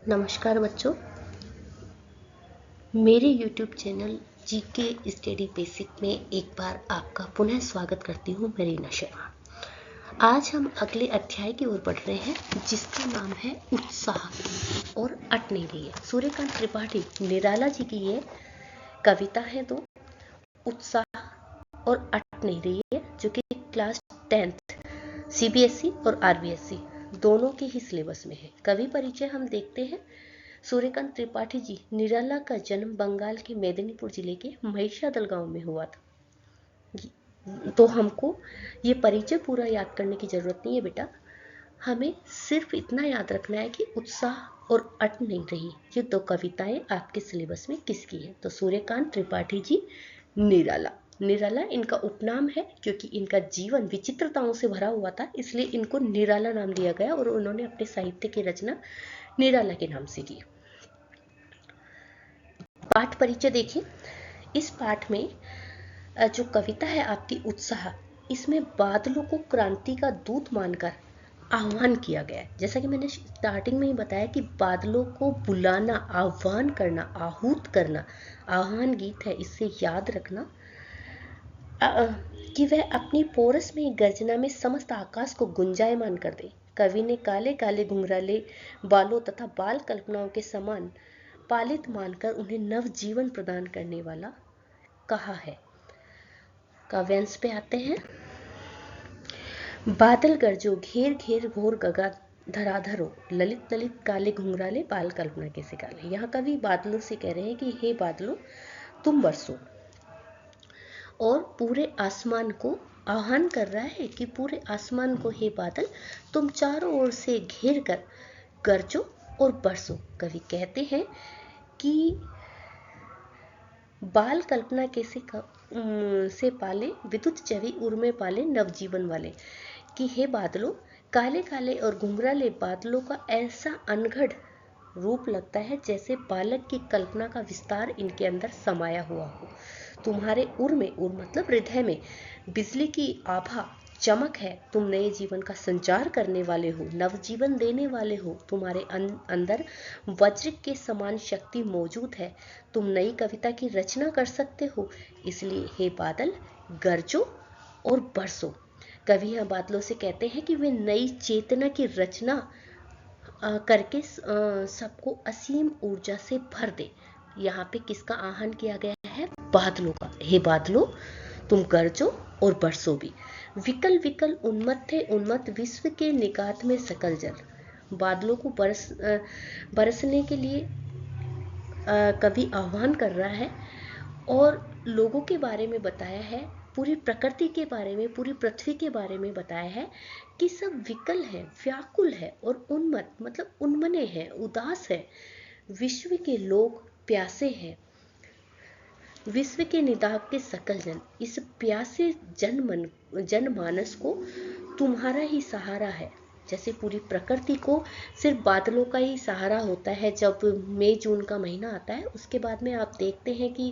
नमस्कार बच्चों, मेरे YouTube channel GK study basic में एक बार आपका पुनः स्वागत करती हूँ। मैं रीना शर्मा। आज हम अगले अध्याय की ओर बढ़ रहे हैं जिसका नाम है उत्साह और अट नहीं रही है। सूर्यकांत त्रिपाठी निराला जी की ये कविता है। तो उत्साह और अट नहीं रही है, जो कि क्लास 10th CBSE और RBSE दोनों के ही सिलेबस में है। कवि परिचय हम देखते हैं। सूर्यकांत त्रिपाठी जी, निराला का जन्म बंगाल के मेदिनीपुर जिले के महिषादल गांव में हुआ था। तो हमको ये परिचय पूरा याद करने की जरूरत नहीं है बेटा। हमें सिर्फ इतना याद रखना है कि उत्साह और अट नहीं रही, ये दो कविताएं आपके सिलेबस में किसकी है। तो सूर्यकांत त्रिपाठी जी निराला। निराला इनका उपनाम है क्योंकि इनका जीवन विचित्रताओं से भरा हुआ था, इसलिए इनको निराला नाम दिया गया और उन्होंने अपने साहित्य की रचना निराला के नाम से की। पाठ परिचय देखें। इस पाठ में जो कविता है आपकी उत्साह, इसमें बादलों को क्रांति का दूत मानकर आह्वान किया गया है। जैसा कि मैंने स्टार्टिंग में ही बताया कि बादलों को बुलाना, आह्वान करना, आहूत करना आह्वान गीत है। इससे याद रखना कि वह अपनी पोरस में गर्जना में समस्त आकाश को गुंजायमान कर दे। कवि ने काले काले घुंघराले बालों तथा बाल कल्पनाओं के समान पालित मानकर उन्हें नव जीवन प्रदान करने वाला कहा है। काव्यांश पे आते हैं। बादल गरजो घेर घेर घोर गगा धराधरो, ललित ललित काले घुंघराले बाल कल्पना के सिकाले। यहाँ कवि बादलों से कह रहे हैं कि हे बादलों, तुम बरसो, और पूरे आसमान को आह्वान कर रहा है कि पूरे आसमान को हे बादल, तुम चारों ओर से घेर कर गरजो और बरसो। कवि कहते हैं कि बाल कल्पना के से पाले विद्युत चवी उर्मे पाले नवजीवन वाले। कि हे बादलों, काले काले और घुंघराले बादलों का ऐसा अनघड़ रूप लगता है जैसे बालक की कल्पना का विस्तार इनके अंदर समाया हुआ हो। तुम्हारे उर में, उर मतलब हृदय में, बिजली की आभा चमक है। तुम नए जीवन का संचार करने वाले हो, नवजीवन देने वाले हो। तुम्हारे अंदर वज्र के समान शक्ति मौजूद है। तुम नई कविता की रचना कर सकते हो। इसलिए हे बादल, गरजो और बरसो। कवि यहाँ बादलों से कहते हैं कि वे नई चेतना की रचना करके सबको असीम ऊर्जा से भर दे। यहाँ पे किसका आह्वान किया गया है? बादलों का। हे बादलों, तुम गरजो और बरसो भी। विकल विकल उन्मत्त थे उन्मत्त विश्व के निकात में सकल जल। बादलों को बरसने के लिए कवि आह्वान कर रहा है और लोगों के बारे में बताया है, पूरी प्रकृति के बारे में, पूरी पृथ्वी के बारे में बताया है कि सब विकल है, व्याकुल है और उन्मत्त मतलब उन्मने हैं, उदास है। विश्व के लोग प्यासे हैं, विश्व के निदाग के सकल जन। इस प्यासे जनमानस को तुम्हारा ही सहारा है। जैसे पूरी प्रकृति को सिर्फ बादलों का ही सहारा होता है। जब मई जून का महीना आता है, उसके बाद में आप देखते हैं कि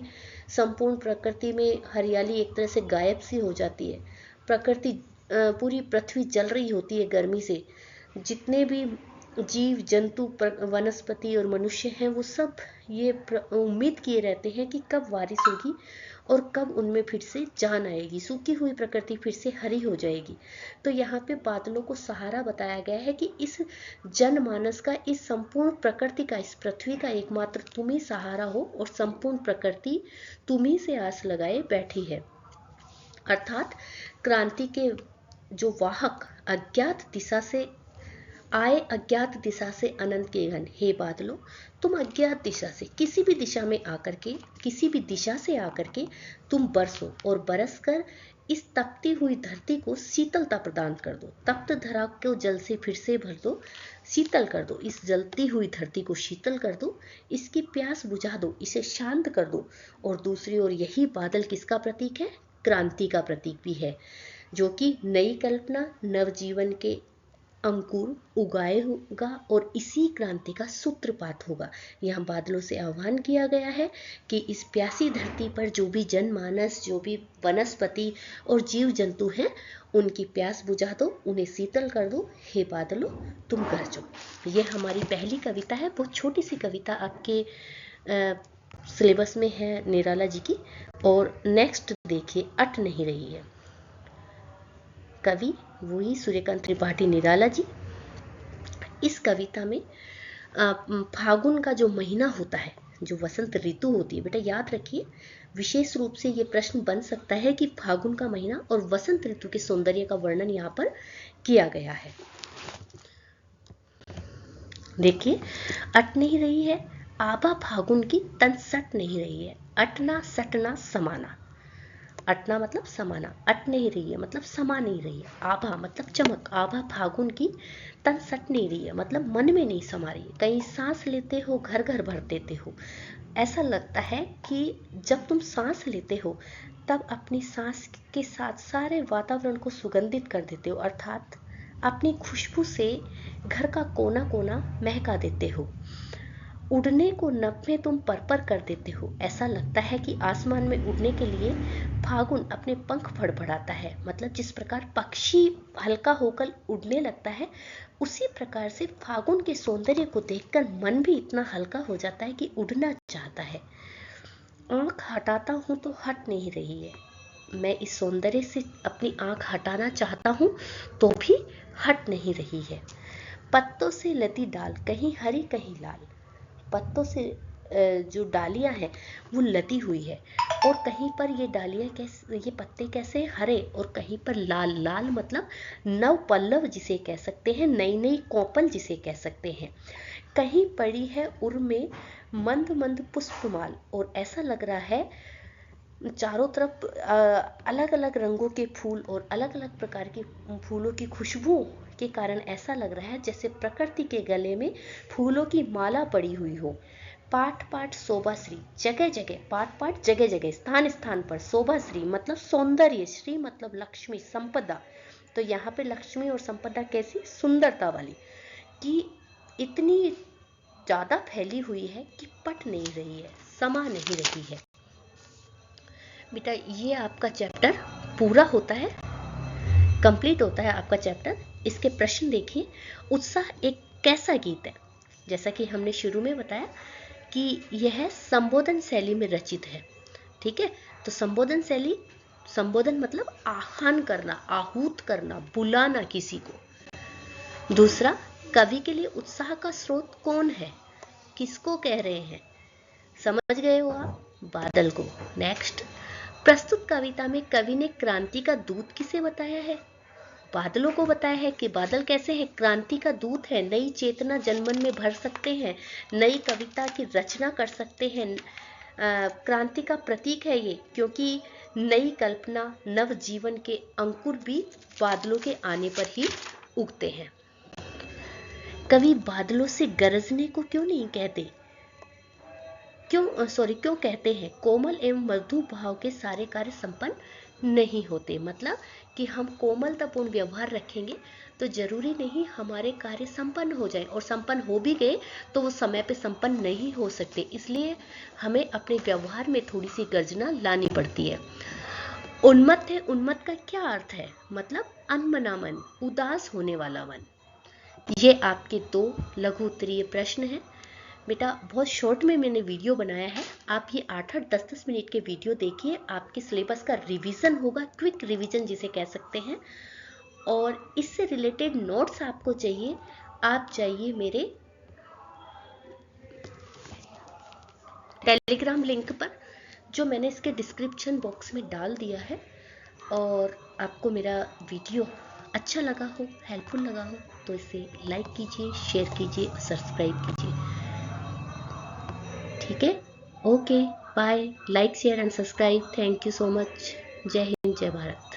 संपूर्ण प्रकृति में हरियाली एक तरह से गायब सी हो जाती है। प्रकृति, पूरी पृथ्वी जल रही होती है गर्मी से। जितने भी जीव जंतु, वनस्पति और मनुष्य हैं, वो सब ये उम्मीद किए रहते हैं कि कब बारिश होगी और कब उनमें फिर से जान आएगी, सूखी हुई प्रकृति फिर से हरी हो जाएगी। तो यहाँ पे बादलों को सहारा बताया गया है कि इस जनमानस का, इस संपूर्ण प्रकृति का, इस पृथ्वी का एकमात्र तुम ही सहारा हो और संपूर्ण प्रकृति तुम ही से आस लगाए बैठी है। अर्थात क्रांति के जो वाहक अज्ञात दिशा से आए, अज्ञात दिशा से अनंत के घन। हे बादलों, तुम अज्ञात दिशा से, किसी भी दिशा में आकर के, किसी भी दिशा से आकर के तुम बरसो और बरस कर इस तपती हुई धरती को शीतलता प्रदान कर दो। तप्त धरा को जल से फिर से भर दो, शीतल कर दो। इस जलती हुई धरती को शीतल कर दो, इसकी प्यास बुझा दो, इसे शांत कर दो। और दूसरी ओर यही बादल किसका प्रतीक है? क्रांति का प्रतीक भी है, जो कि नई कल्पना, नवजीवन के अंकुर उगाएगा और इसी क्रांति का सूत्रपात होगा। यहाँ बादलों से आह्वान किया गया है कि इस प्यासी धरती पर जो भी जनमानस, जो भी वनस्पति और जीव जंतु हैं, उनकी प्यास बुझा दो, उन्हें शीतल कर दो। हे बादलों तुम गरजो। ये हमारी पहली कविता है, बहुत छोटी सी कविता, आपके सिलेबस में है निराला जी की। और नेक्स्ट देखिए, अट नहीं रही है। कवि वही सूर्यकांत त्रिपाठी निराला जी। इस कविता में फागुन का जो महीना होता है, जो वसंत ऋतु होती है, बेटा याद रखिए, विशेष रूप से ये प्रश्न बन सकता है कि फागुन का महीना और वसंत ऋतु के सौंदर्य का वर्णन यहाँ पर किया गया है। देखिए, अट नहीं रही है, आभा फागुन की तन सट नहीं रही है। अटना सटना समाना, अटना मतलब समाना, अट नहीं रही है मतलब समा नहीं रही है। आभा मतलब चमक, आभा फागुन की तन सट नहीं रही है मतलब मन में नहीं समा रही है। कहीं सांस लेते हो, घर घर भर देते हो, ऐसा लगता है कि जब तुम सांस लेते हो तब अपनी सांस के साथ सारे वातावरण को सुगंधित कर देते हो, अर्थात अपनी खुशबू से घर का कोना कोना महका देते हो। उड़ने को नभ में तुम पर कर देते हो। ऐसा लगता है कि आसमान में उड़ने के लिए फागुन अपने पंख फड़फड़ाता है। मतलब जिस प्रकार पक्षी हल्का होकर उड़ने लगता है, उसी प्रकार से फागुन के सौंदर्य को देखकर मन भी इतना हल्का हो जाता है कि उड़ना चाहता है। आंख हटाता हूँ तो हट नहीं रही है। मैं इस सौंदर्य से अपनी आंख हटाना चाहता हूँ तो भी हट नहीं रही है। पत्तों से लदी डाल, कहीं हरी कहीं लाल। पत्तों से जो डालियां हैं वो लदी हुई है, और कहीं पर ये डालियां कैसे, ये पत्ते कैसे हरे और कहीं पर लाल। लाल मतलब नव पल्लव जिसे कह सकते हैं, नई नई कोपल जिसे कह सकते हैं। कहीं पड़ी है उर में मंद मंद पुष्पमाल, और ऐसा लग रहा है चारों तरफ अलग अलग रंगों के फूल और अलग अलग प्रकार के फूलों की खुशबू के कारण ऐसा लग रहा है जैसे प्रकृति के गले में फूलों की माला पड़ी हुई हो। पाठ पाठ शोभाश्री, जगह जगह, पाठ पाठ जगह जगह, स्थान स्थान पर। शोभाश्री मतलब सौंदर्य, श्री मतलब लक्ष्मी, संपदा। तो यहाँ पे लक्ष्मी और संपदा कैसी, सुंदरता वाली, कि इतनी ज्यादा फैली हुई है कि पट नहीं रही है, समा नहीं रही है। बेटा ये आपका चैप्टर पूरा होता है, कंप्लीट होता है आपका चैप्टर। इसके प्रश्न देखिए। उत्साह एक कैसा गीत है? जैसा कि हमने शुरू में बताया कि यह संबोधन शैली में रचित है। ठीक है, तो संबोधन शैली, संबोधन मतलब आह्वान करना, आहूत करना, बुलाना किसी को। दूसरा, कवि के लिए उत्साह का स्रोत कौन है, किसको कह रहे हैं? समझ गए हो आप? बादल को। नेक्स्ट, प्रस्तुत कविता में कवि ने क्रांति का दूत किसे बताया है? बादलों को बताया है कि बादल कैसे है, क्रांति का दूत है, नई चेतना जनमन में भर सकते हैं, नई कविता की रचना कर सकते हैं। क्रांति का प्रतीक है ये, क्योंकि नई कल्पना, नव जीवन के अंकुर भी बादलों के आने पर ही उगते हैं। कवि बादलों से गरजने को क्यों नहीं कहते? क्यों कहते हैं? कोमल एवं मधुर भाव के सारे कार्य संपन्न नहीं होते। मतलब कि हम कोमलतापूर्ण व्यवहार रखेंगे तो जरूरी नहीं हमारे कार्य संपन्न हो जाए, और संपन्न हो भी गए तो वो समय पे संपन्न नहीं हो सकते। इसलिए हमें अपने व्यवहार में थोड़ी सी गर्जना लानी पड़ती है। उन्मत्त है, उन्मत्त का क्या अर्थ है? मतलब अनमना मन, उदास होने वाला मन। ये आपके 2 लघु उत्तरीय प्रश्न हैं। बेटा बहुत शॉर्ट में मैंने वीडियो बनाया है, आप ये 8-8 10-10 मिनट के वीडियो देखिए, आपके सिलेबस का रिवीजन होगा, क्विक रिवीजन जिसे कह सकते हैं। और इससे रिलेटेड नोट्स आपको चाहिए, आप जाइए मेरे टेलीग्राम लिंक पर, जो मैंने इसके डिस्क्रिप्शन बॉक्स में डाल दिया है। और आपको मेरा वीडियो अच्छा लगा हो, हेल्पफुल लगा हो, तो इसे लाइक कीजिए, शेयर कीजिए और सब्सक्राइब कीजिए। ठीक है, okay, bye. Like share and subscribe. Thank you so much. जय हिंद, जय भारत।